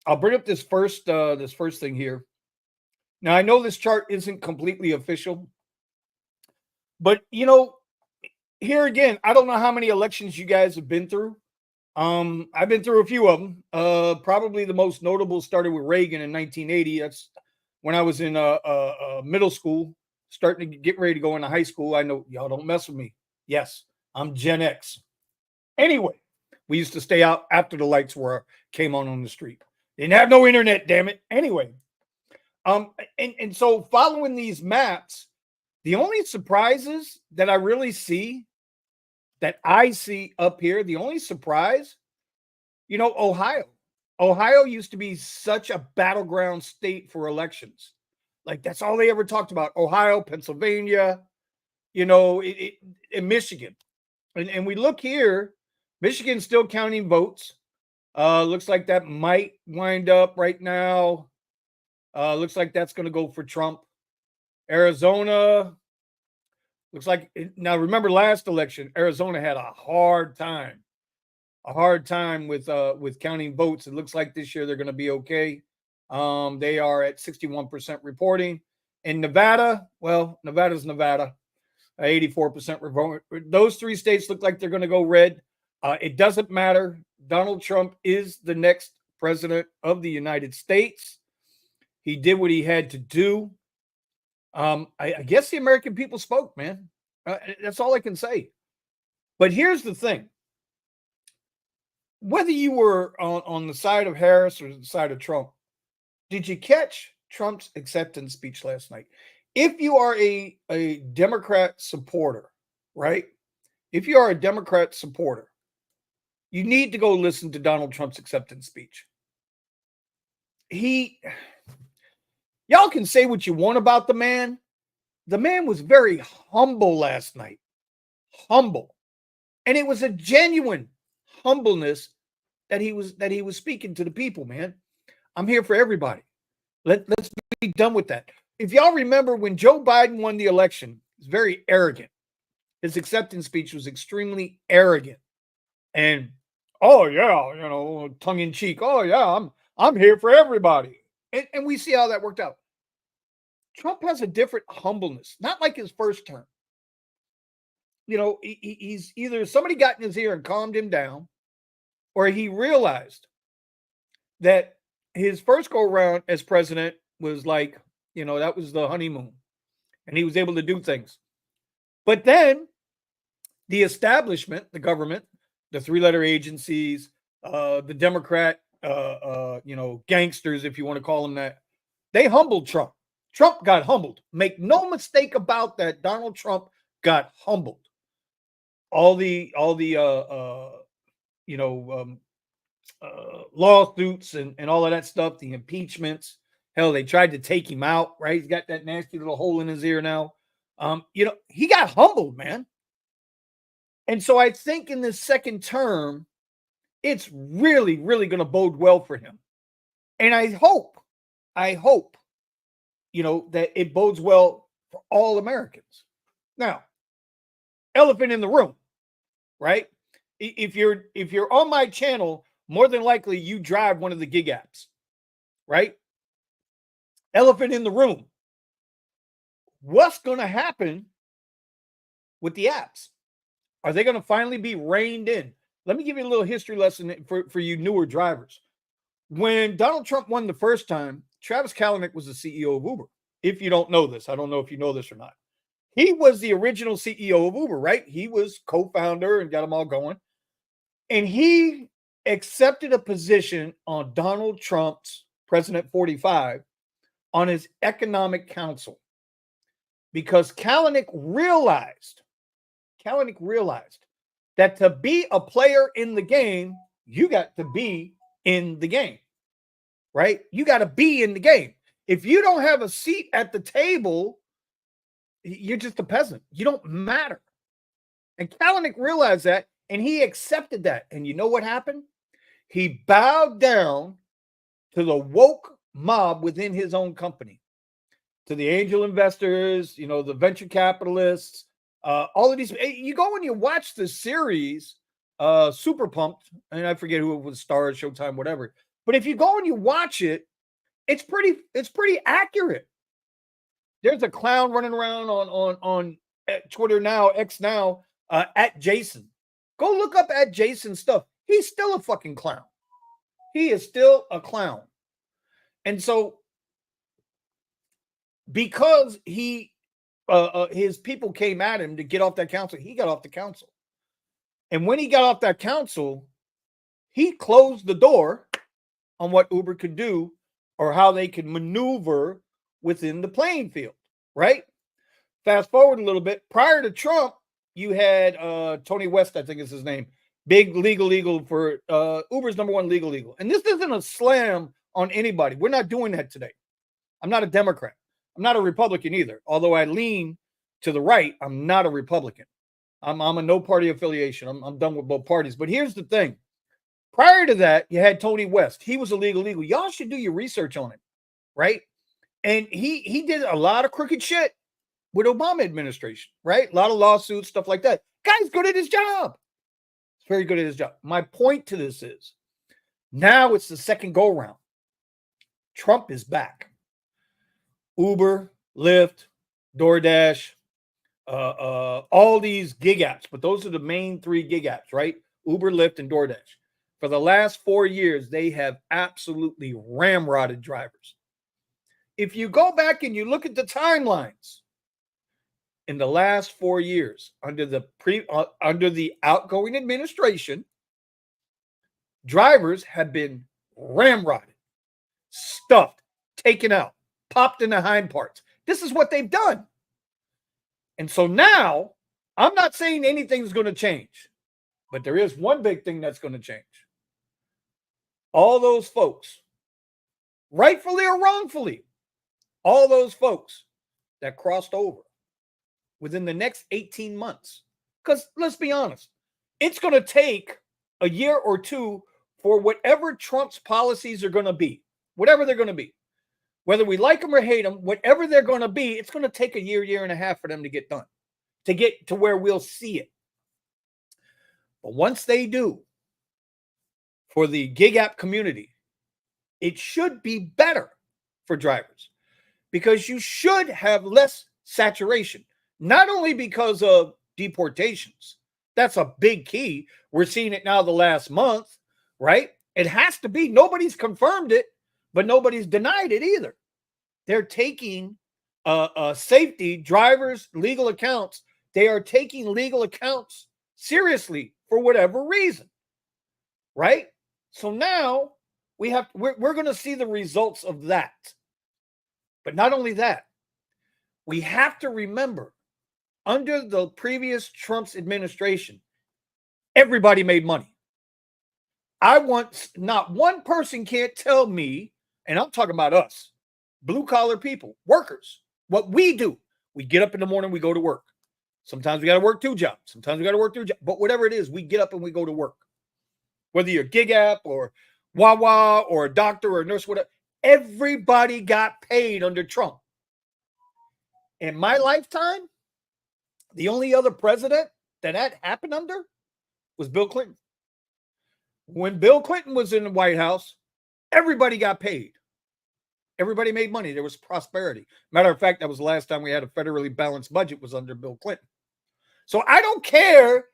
I'll bring up this first thing here. Now I know this chart isn't completely official, but here again, I don't know how many elections you guys have been through. I've been through a few of them. Probably the most notable started with Reagan in 1980. That's when I was in middle school, starting to get ready to go into high school. I know y'all don't mess with me. Yes, I'm Gen X. Anyway, we used to stay out after the lights came on the street. Didn't have no internet, damn it. Anyway, and so following these maps, the only surprises that I see up here, the only surprise, Ohio. Ohio used to be such a battleground state for elections. Like that's all they ever talked about. Ohio, Pennsylvania, in Michigan. And we look here, Michigan's still counting votes. Looks like that might wind up right now. Looks like that's going to go for Trump. Arizona, looks like now. Remember last election, Arizona had a hard time with counting votes. It looks like this year they're going to be okay. They are at 61% reporting. In Nevada, well, Nevada's Nevada, 84% revote. Those three states look like they're going to go red. It doesn't matter. Donald Trump is the next president of the United States. He did what he had to do. I guess the American people spoke, man. That's all I can say. But here's the thing. Whether you were on the side of Harris or the side of Trump, did you catch Trump's acceptance speech last night? If you are a Democrat supporter, right? If you are a Democrat supporter, you need to go listen to Donald Trump's acceptance speech. Y'all can say what you want about the man. The man was very humble last night. Humble. And it was a genuine humbleness that he was speaking to the people, man. I'm here for everybody. Let's be done with that. If y'all remember when Joe Biden won the election, he was very arrogant. His acceptance speech was extremely arrogant. And oh yeah, tongue in cheek. Oh yeah, I'm here for everybody. And we see how that worked out. Trump has a different humbleness, not like his first term. He's either somebody got in his ear and calmed him down, or he realized that his first go around as president was like, that was the honeymoon, and he was able to do things. But then the establishment, the government, the three-letter agencies, the Democrat, gangsters, if you want to call them that, they humbled Trump. Trump got humbled. Make no mistake about that. Donald Trump got humbled. All the lawsuits and all of that stuff, the impeachments. Hell, they tried to take him out, right? He's got that nasty little hole in his ear now. He got humbled, man. And so I think in this second term, it's really, really going to bode well for him. And I hope, that it bodes well for all Americans. Now, elephant in the room, right? If you're on my channel, more than likely you drive one of the gig apps, right? Elephant in the room. What's going to happen with the apps? Are they going to finally be reined in? Let me give you a little history lesson for you newer drivers. When Donald Trump won the first time, Travis Kalanick was the CEO of Uber. If you don't know this, I don't know if you know this or not. He was the original CEO of Uber, right? He was co-founder and got them all going. And he accepted a position on Donald Trump's President 45 on his economic council because Kalanick realized that to be a player in the game, you got to be in the game, right? You got to be in the game. If you don't have a seat at the table, you're just a peasant. You don't matter. And Kalanick realized that, and he accepted that. And you know what happened? He bowed down to the woke mob within his own company, to the angel investors, the venture capitalists, all of these. You go and you watch the series, Super Pumped, and I forget who it was, Stars, Showtime, whatever. But if you go and you watch it, it's pretty accurate. There's a clown running around on Twitter now, X now, at Jason. Go look up at Jason stuff. He's still a fucking clown. He is still a clown. And so, because his people came at him to get off that council, he got off the council. And when he got off that council, he closed the door on what Uber could do or how they could maneuver within the playing field, right? Fast forward a little bit. Prior to Trump, you had Tony West, I think is his name, big legal for Uber's number one legal. And this isn't a slam on anybody. We're not doing that today. I'm not a Democrat. I'm not a Republican either. Although I lean to the right, I'm not a Republican. I'm a no party affiliation. I'm done with both parties. But here's the thing. Prior to that, you had Tony West. He was a legal. Y'all should do your research on him, right? And he did a lot of crooked shit with Obama administration, right? A lot of lawsuits, stuff like that. Guy's good at his job. He's very good at his job. My point to this is, now it's the second go round. Trump is back. Uber, Lyft, DoorDash, all these gig apps, but those are the main three gig apps, right? Uber, Lyft, and DoorDash. For the last 4 years, they have absolutely ramrodded drivers. If you go back and you look at the timelines, in the last 4 years, under the outgoing administration, drivers have been ramrodded, stuffed, taken out, popped in the hind parts. This is what they've done. And so now, I'm not saying anything's going to change, but there is one big thing that's going to change. All those folks, rightfully or wrongfully, all those folks that crossed over within the next 18 months, because let's be honest, it's going to take a year or two for whatever Trump's policies are going to be, whatever they're going to be, whether we like them or hate them, whatever they're going to be, it's going to take a year and a half for them to get done, to get to where we'll see it. But once they do, for the gig app community, it should be better for drivers because you should have less saturation, not only because of deportations. That's a big key. We're seeing it now the last month, right? It has to be. Nobody's confirmed it, but nobody's denied it either. They're taking safety, drivers, legal accounts. They are taking legal accounts seriously for whatever reason, right? So now we're going to see the results of that. But not only that, we have to remember, under the previous Trump's administration, everybody made money. Not one person can't tell me, and I'm talking about us, blue collar people, workers, what we do. We get up in the morning, we go to work. Sometimes we got to work 2 jobs. Sometimes we got to work 3 jobs. But whatever it is, we get up and we go to work. Whether you're a gig app or Wawa or a doctor or a nurse, whatever, everybody got paid under Trump. In my lifetime, the only other president that happened under was Bill Clinton. When Bill Clinton was in the White House, everybody got paid. Everybody made money. There was prosperity. Matter of fact, that was the last time we had a federally balanced budget was under Bill Clinton. So I don't care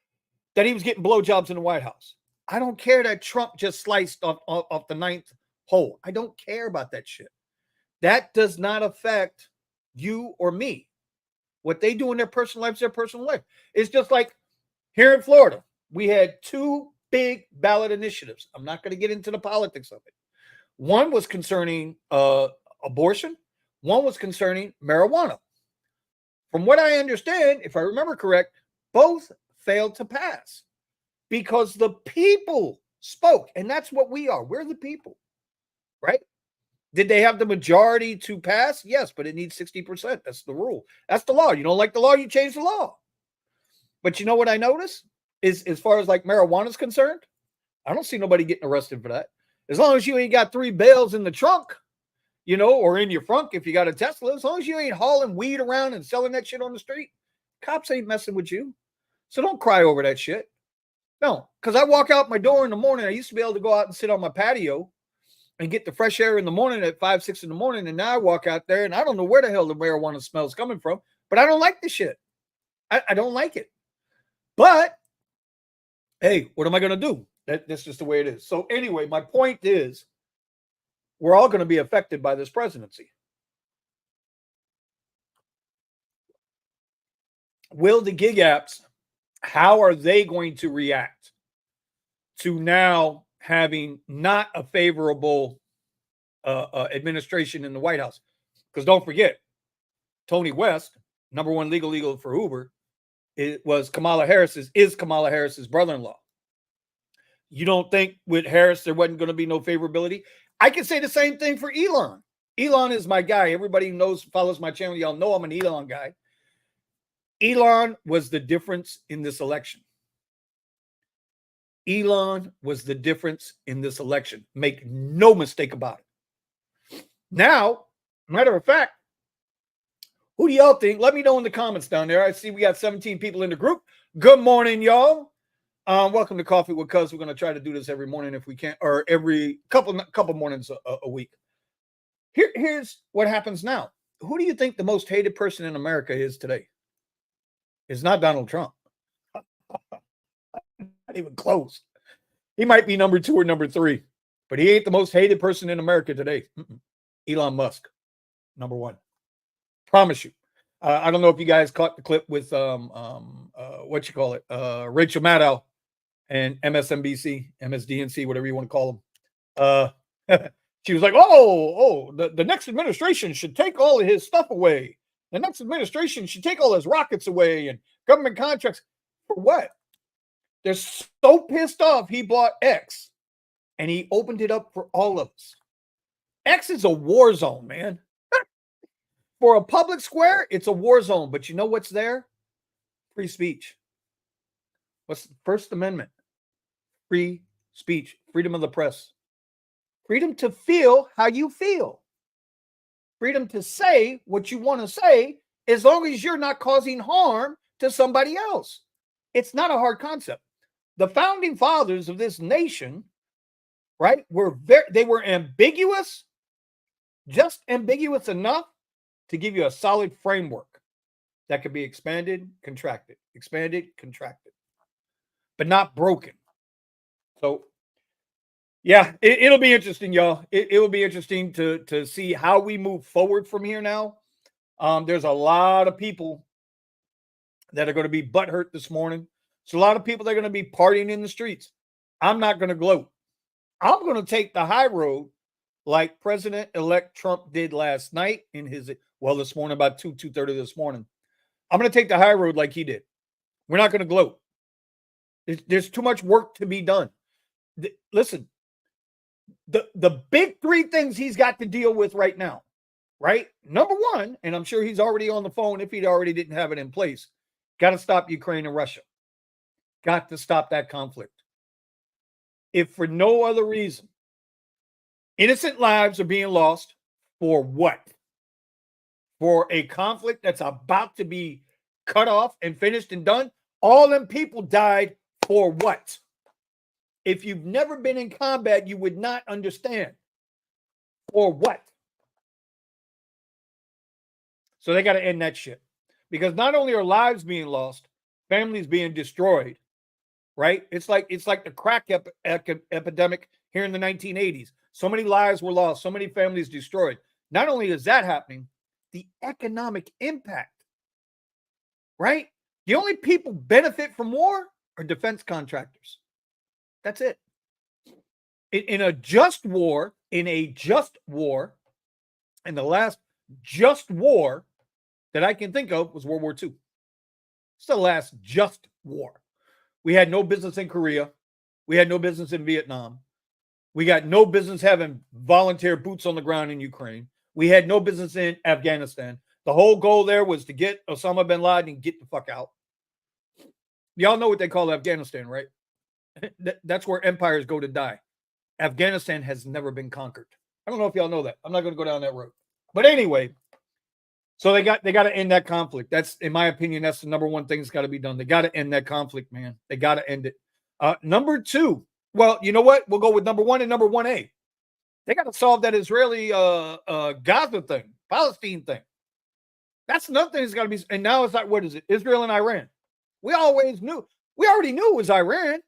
that he was getting blowjobs in the White House. I don't care that Trump just sliced off the 9th hole. I don't care about that shit. That does not affect you or me. What they do in their personal life is their personal life. It's just like here in Florida, we had 2 big ballot initiatives. I'm not going to get into the politics of it. One was concerning abortion. One was concerning marijuana. From what I understand, if I remember correct, both failed to pass because the people spoke. And that's what we are. We're the people, right? Did they have the majority to pass? Yes, but it needs 60%. That's the rule. That's the law. You don't like the law, you change the law. But you know what I notice is, as far as like marijuana is concerned, I don't see nobody getting arrested for that. As long as you ain't got 3 bales in the trunk, you know, or in your front if you got a Tesla, as long as you ain't hauling weed around and selling that shit on the street, cops ain't messing with you. So don't cry over that shit. No, because I walk out my door in the morning. I used to be able to go out and sit on my patio and get the fresh air in the morning at 5, 6 in the morning. And now I walk out there and I don't know where the hell the marijuana smell is coming from, but I don't like the shit. I don't like it. But hey, what am I going to do? That's just the way it is. So anyway, my point is we're all going to be affected by this presidency. Will the gig apps, how are they going to react to now having not a favorable administration in the White House? Because don't forget, Tony West, number one legal for Uber, is Kamala Harris's brother-in-law. You don't think with Harris there wasn't going to be no favorability? I can say the same thing for Elon. Elon is my guy. Everybody knows, follows my channel. Y'all know I'm an Elon guy. Elon was the difference in this election. Elon was the difference in this election. Make no mistake about it. Now, matter of fact, who do y'all think? Let me know in the comments down there. I see we got 17 people in the group. Good morning, y'all. Welcome to Coffee with Kuzz. We're going to try to do this every morning if we can, or every couple mornings a week. Here's what happens now. Who do you think the most hated person in America is today? It's not Donald Trump. Not even close. He might be number 2 or number 3, but he ain't the most hated person in America today. Elon Musk, number 1. Promise you. I don't know if you guys caught the clip with what you call it, Rachel Maddow and MSNBC, MSDNC, whatever you want to call them. She was like, the next administration should take all of his stuff away. The next administration should take all his rockets away and government contracts. For what? They're so pissed off he bought X and he opened it up for all of us. X is a war zone, man. For a public square, it's a war zone. But you know what's there? Free speech. What's the First Amendment? Free speech. Freedom of the press. Freedom to feel how you feel. Freedom to say what you want to say as long as you're not causing harm to somebody else. It's not a hard concept. The founding fathers of this nation, right, they were ambiguous, just ambiguous enough to give you a solid framework that could be expanded, contracted, but not broken. So, yeah, it'll be interesting, y'all. It will be interesting to see how we move forward from here now. There's a lot of people that are going to be butthurt this morning. So a lot of people that are going to be partying in the streets. I'm not going to gloat. I'm going to take the high road like President-elect Trump did last night this morning, about 2:30 this morning. I'm going to take the high road like he did. We're not going to gloat. There's too much work to be done. Listen, the big 3 things he's got to deal with right now, right? Number 1, and I'm sure he's already on the phone if he already didn't have it in place, got to stop Ukraine and Russia. Got to stop that conflict. If for no other reason, innocent lives are being lost for what? For a conflict that's about to be cut off and finished and done? All them people died for what? If you've never been in combat, you would not understand. For what? So they got to end that shit. Because not only are lives being lost, families being destroyed, right? It's like the crack epidemic here in the 1980s. So many lives were lost, so many families destroyed. Not only is that happening, the economic impact, right? The only people benefit from war are defense contractors. That's it. In a just war, and the last just war that I can think of was World War II. It's the last just war. We had no business in Korea. We had no business in Vietnam. We got no business having volunteer boots on the ground in Ukraine. We had no business in Afghanistan. The whole goal there was to get Osama bin Laden and get the fuck out. Y'all know what they call Afghanistan, right? That's where empires go to die. Afghanistan has never been conquered. I don't know if y'all know that. I'm not going to go down that road. But anyway, so they got to end that conflict. That's, in my opinion, that's the number 1 thing that's got to be done. They got to end that conflict, man. They got to end it. Number 2, well, you know what? We'll go with number 1 and number 1A. They got to solve that Israeli Gaza thing, Palestine thing. That's another thing that's got to be. And now it's like, what is it? Israel and Iran. We always knew. We already knew it was Iran.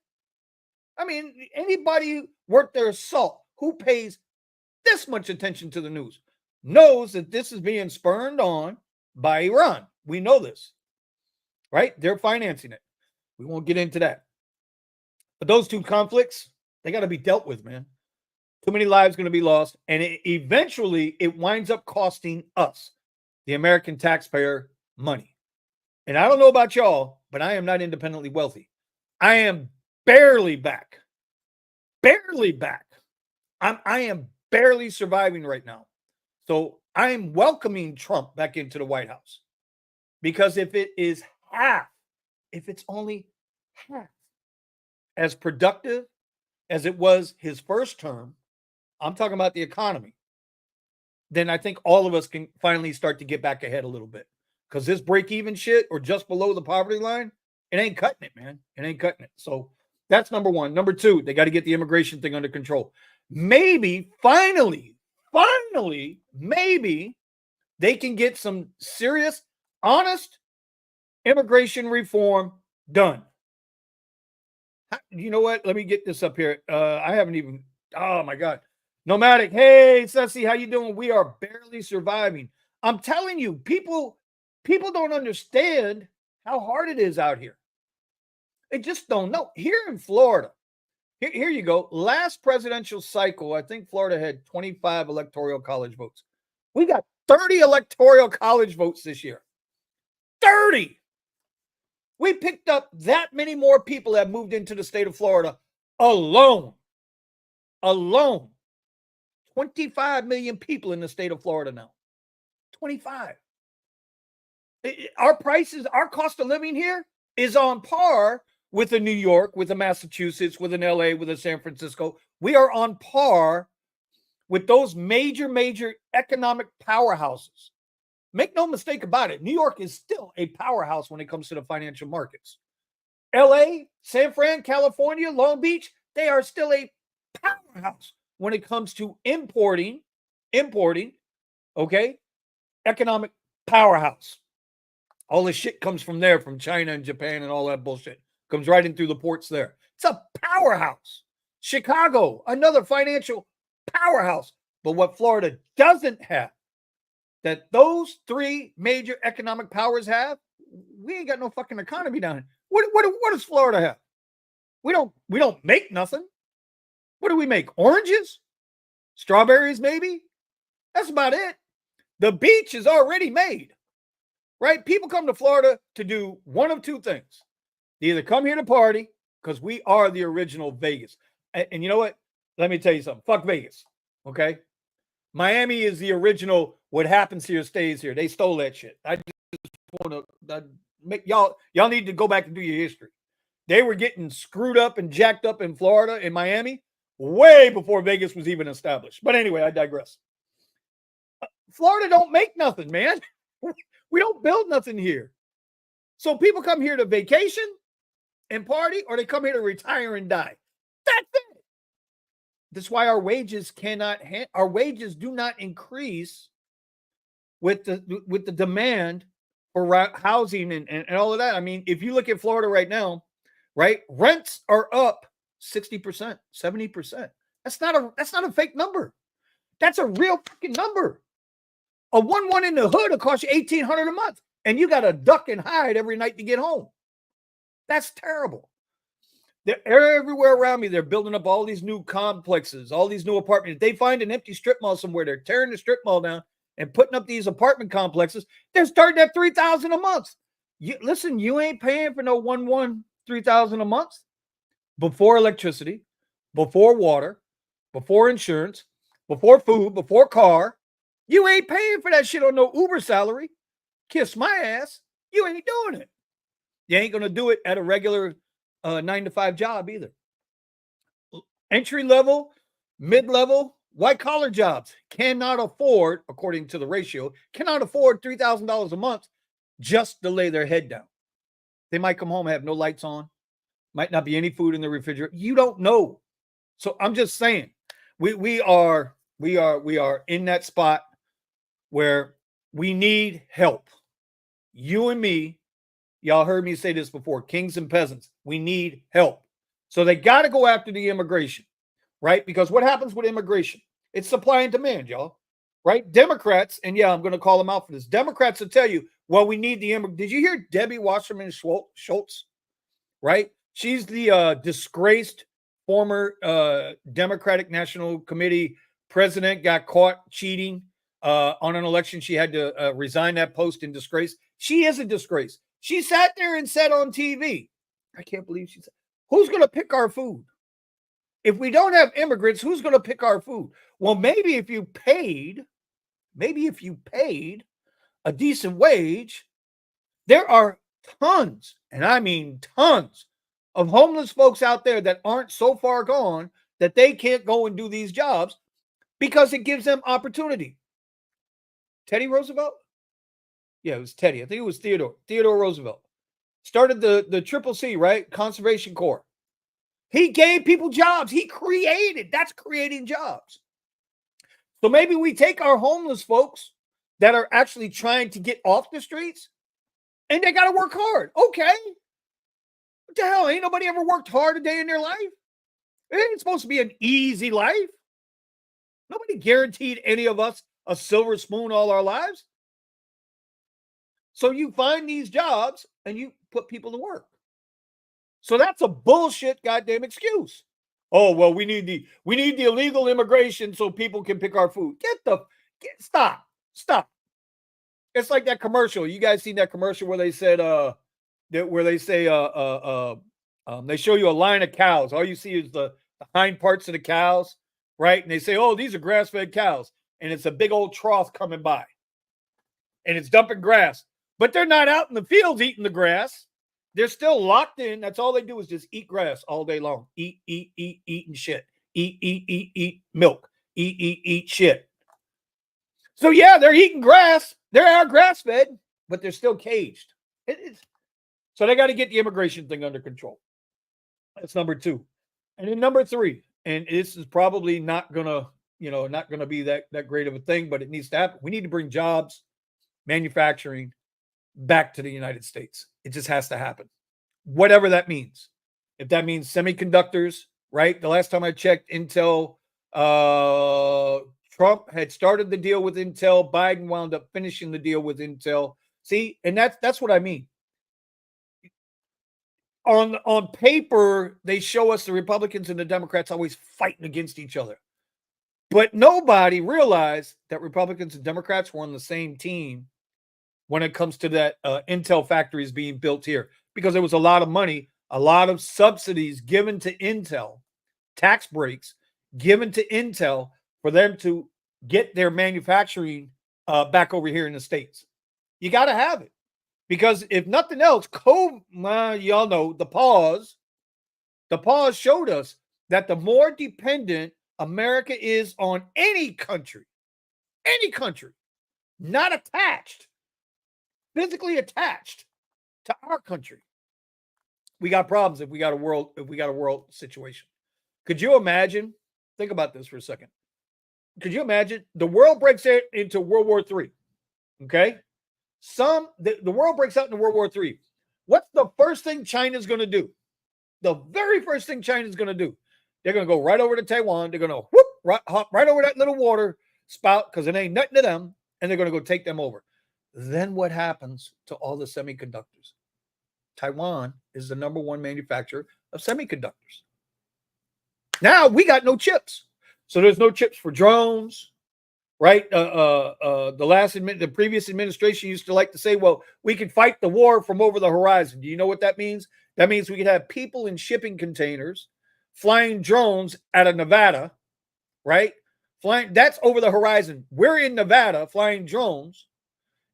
I mean, anybody worth their salt who pays this much attention to the news knows that this is being spurned on by Iran. We know this, right? They're financing it. We won't get into that. But those two conflicts, they got to be dealt with, man. Too many lives going to be lost. And eventually, it winds up costing us, the American taxpayer, money. And I don't know about y'all, but I am not independently wealthy. I am barely back. Barely back. I am barely surviving right now. So I am welcoming Trump back into the White House. Because if it is half, if it's only half as productive as it was his first term, I'm talking about the economy, then I think all of us can finally start to get back ahead a little bit. Because this break-even shit or just below the poverty line, it ain't cutting it, man. It ain't cutting it. So that's number one. Number two, they got to get the immigration thing under control. Maybe, finally, maybe they can get some serious, honest immigration reform done. You know what? Let me get this up here. I haven't even, oh my God. Nomadic, hey, Sussy, how you doing? We are barely surviving. I'm telling you, people don't understand how hard it is out here. They just don't know. Here in Florida, here you go. Last presidential cycle, I think Florida had 25 electoral college votes. We got 30 electoral college votes this year. 30. We picked up that many more people that moved into the state of Florida alone. 25 million people in the state of Florida now. 25. Our prices, our cost of living here is on par with a New York, with a Massachusetts, with an LA, with a San Francisco. We are on par with those major economic powerhouses. Make no mistake about it. New York is still a powerhouse when it comes to the financial markets. LA, San Fran, California, Long Beach, they are still a powerhouse when it comes to importing, okay? Economic powerhouse. All the shit comes from there, from China and Japan and all that bullshit. Comes right in through the ports there. It's a powerhouse. Chicago, another financial powerhouse. But what Florida doesn't have, that those three major economic powers have, we ain't got no fucking economy down here. What does Florida have? We don't make nothing. What do we make? Oranges? Strawberries, maybe? That's about it. The beach is already made, right? People come to Florida to do one of two things. They either come here to party, because we are the original Vegas. And you know what? Let me tell you something. Fuck Vegas, okay? Miami is the original, what happens here stays here. They stole that shit. I just want to make y'all need to go back and do your history. They were getting screwed up and jacked up in Florida, in Miami, way before Vegas was even established. But anyway, I digress. Florida don't make nothing, man. We don't build nothing here. So people come here to vacation and party, or they come here to retire and die. That's it. That's why our wages our wages do not increase with the demand for housing and all of that. I mean, if you look at Florida right now, right, rents are up 60%, 70%. That's not a fake number. That's a real fucking number. A 1-1 in the hood will cost you $1,800 a month, and you got to duck and hide every night to get home. That's terrible. They're everywhere around me. They're building up all these new complexes, all these new apartments. If they find an empty strip mall somewhere, they're tearing the strip mall down and putting up these apartment complexes. They're starting at $3,000 a month. Listen, you ain't paying for no 1-1 $3,000 a month before electricity, before water, before insurance, before food, before car. You ain't paying for that shit on no Uber salary. Kiss my ass. You ain't doing it. You ain't going to do it at a regular 9-to-5 job either. Entry level, mid-level, white-collar jobs cannot afford, according to the ratio, cannot afford $3,000 a month just to lay their head down. They might come home, have no lights on, might not be any food in the refrigerator. You don't know. So I'm just saying, we are We are in that spot where we need help. You and me, y'all heard me say this before, kings and peasants, we need help. So they got to go after the immigration, right? Because what happens with immigration? It's supply and demand, y'all, right? Democrats, and yeah, I'm going to call them out for this. Democrats will tell you, well, we need the immigrant. Did you hear Debbie Wasserman Schultz, right? She's the disgraced former Democratic National Committee president, got caught cheating on an election. She had to resign that post in disgrace. She is a disgrace. She sat there and said on TV, I can't believe she said, who's going to pick our food? If we don't have immigrants, who's going to pick our food? Well, maybe if you paid a decent wage, there are tons, and I mean tons, of homeless folks out there that aren't so far gone that they can't go and do these jobs because it gives them opportunity. Teddy Roosevelt? Yeah, it was Teddy. I think it was Theodore Roosevelt. Started the Triple C, right? Conservation Corps. He gave people jobs. That's creating jobs. So maybe we take our homeless folks that are actually trying to get off the streets and they got to work hard. Okay. What the hell? Ain't nobody ever worked hard a day in their life. It ain't supposed to be an easy life. Nobody guaranteed any of us a silver spoon all our lives. So you find these jobs and you put people to work. So that's a bullshit goddamn excuse. Oh, well, we need the illegal immigration so people can pick our food. Stop. It's like that commercial. You guys seen that commercial where they said they show you a line of cows. All you see is the hind parts of the cows, right? And they say, oh, these are grass-fed cows. And it's a big old trough coming by. And it's dumping grass. But they're not out in the fields eating the grass. They're still locked in. That's all they do is just eat grass all day long. Eat and shit. Eat milk. Eat shit. So yeah, they're eating grass. They are grass-fed, but they're still caged. So they got to get the immigration thing under control. That's number 2. And then number 3, and this is probably not gonna be that great of a thing, but it needs to happen. We need to bring jobs, manufacturing back to the United States. It just has to happen. Whatever that means. If that means semiconductors, right? The last time I checked, Intel, Trump had started the deal with Intel. Biden wound up finishing the deal with Intel. See, and that's what I mean. On paper, they show us the Republicans and the Democrats always fighting against each other. But nobody realized that Republicans and Democrats were on the same team when it comes to that Intel factories being built here, because there was a lot of money, a lot of subsidies given to Intel, tax breaks given to Intel for them to get their manufacturing back over here in the States. You got to have it, because if nothing else, y'all know the pause showed us that the more dependent America is on any country, not attached, physically attached to our country, we got problems if we got a world situation. Could you imagine? Think about this for a second. Could you imagine the world breaks into World War III? Okay. The world breaks out into World War III. What's the first thing China's going to do? The very first thing China's going to do, they're going to go right over to Taiwan. They're going to hop right over that little water spout because it ain't nothing to them, and they're going to go take them over. Then what happens to all the semiconductors? Taiwan is the number 1 manufacturer of semiconductors. Now we got no chips. So there's no chips for drones, right? The previous administration used to like to say, well, we can fight the war from over the horizon. Do you know what that means? That means we could have people in shipping containers flying drones out of Nevada, right? That's over the horizon. We're in Nevada flying drones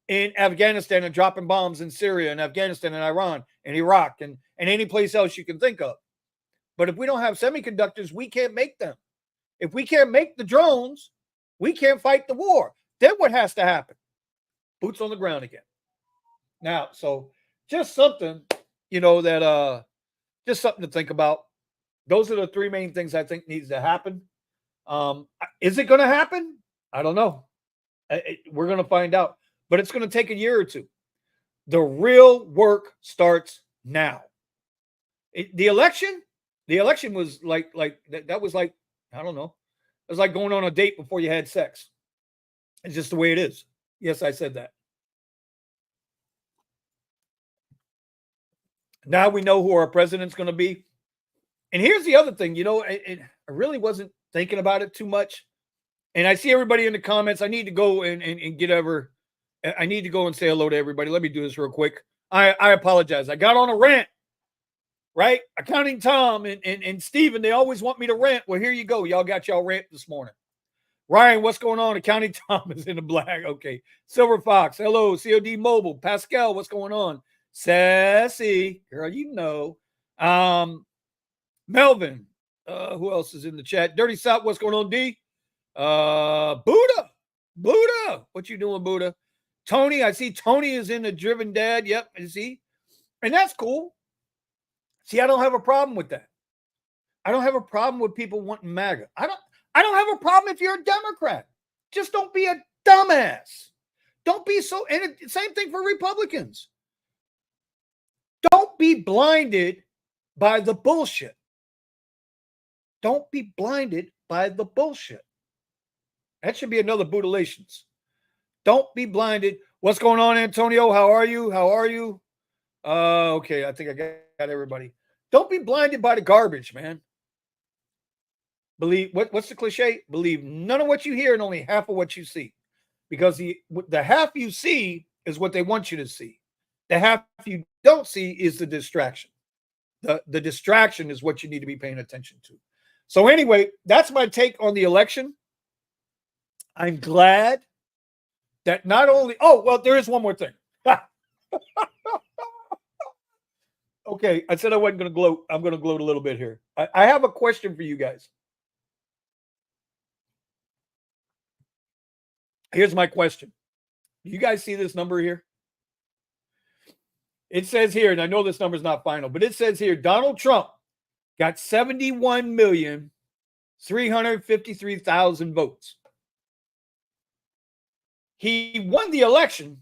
in Afghanistan and dropping bombs in Syria and Afghanistan and Iran and Iraq and any place else you can think of. But if we don't have semiconductors, we can't make them. If we can't make the drones, we can't fight the war. Then what has to happen? Boots on the ground again. Now, so just something, just something to think about. Those are the 3 main things I think needs to happen. Is it going to happen? I don't know. We're going to find out, but it's going to take a year or two. The real work starts now. The election was like that was like, I don't know. It was like going on a date before you had sex. It's just the way it is. Yes, I said that. Now we know who our president's going to be. And here's the other thing, I really wasn't thinking about it too much. And I see everybody in the comments. I need to go and get over. I need to go and say hello to everybody. Let me do this real quick. I apologize. I got on a rant, right? Accounting Tom and Steven, they always want me to rant. Well, here you go. Y'all got y'all rant this morning. Ryan, what's going on? Accounting Tom is in the black. Okay. Silver Fox, hello. COD Mobile. Pascal, what's going on? Sassy, girl, Melvin, who else is in the chat? Dirty South, what's going on, D? Buddha, what you doing, Buddha? Tony, I see Tony is in the Driven Dad. Yep, is he? And that's cool. See, I don't have a problem with that. I don't have a problem with people wanting MAGA. I don't have a problem if you're a Democrat. Just don't be a dumbass. Don't be so, and same thing for Republicans. Don't be blinded by the bullshit. Don't be blinded by the bullshit. That should be another Buddhilations. Don't be blinded. What's going on, Antonio? How are you? Okay, I think I got everybody. Don't be blinded by the garbage, man. Believe what's the cliche? Believe none of what you hear and only half of what you see. Because the half you see is what they want you to see. The half you don't see is the distraction. The distraction is what you need to be paying attention to. So anyway, that's my take on the election. I'm glad that not only, there is one more thing. Okay, I said I wasn't going to gloat. I'm going to gloat a little bit here. I have a question for you guys. Here's my question. Do you guys see this number here? It says here, and I know this number is not final, but it says here, Donald Trump got 71,353,000 votes. He won the election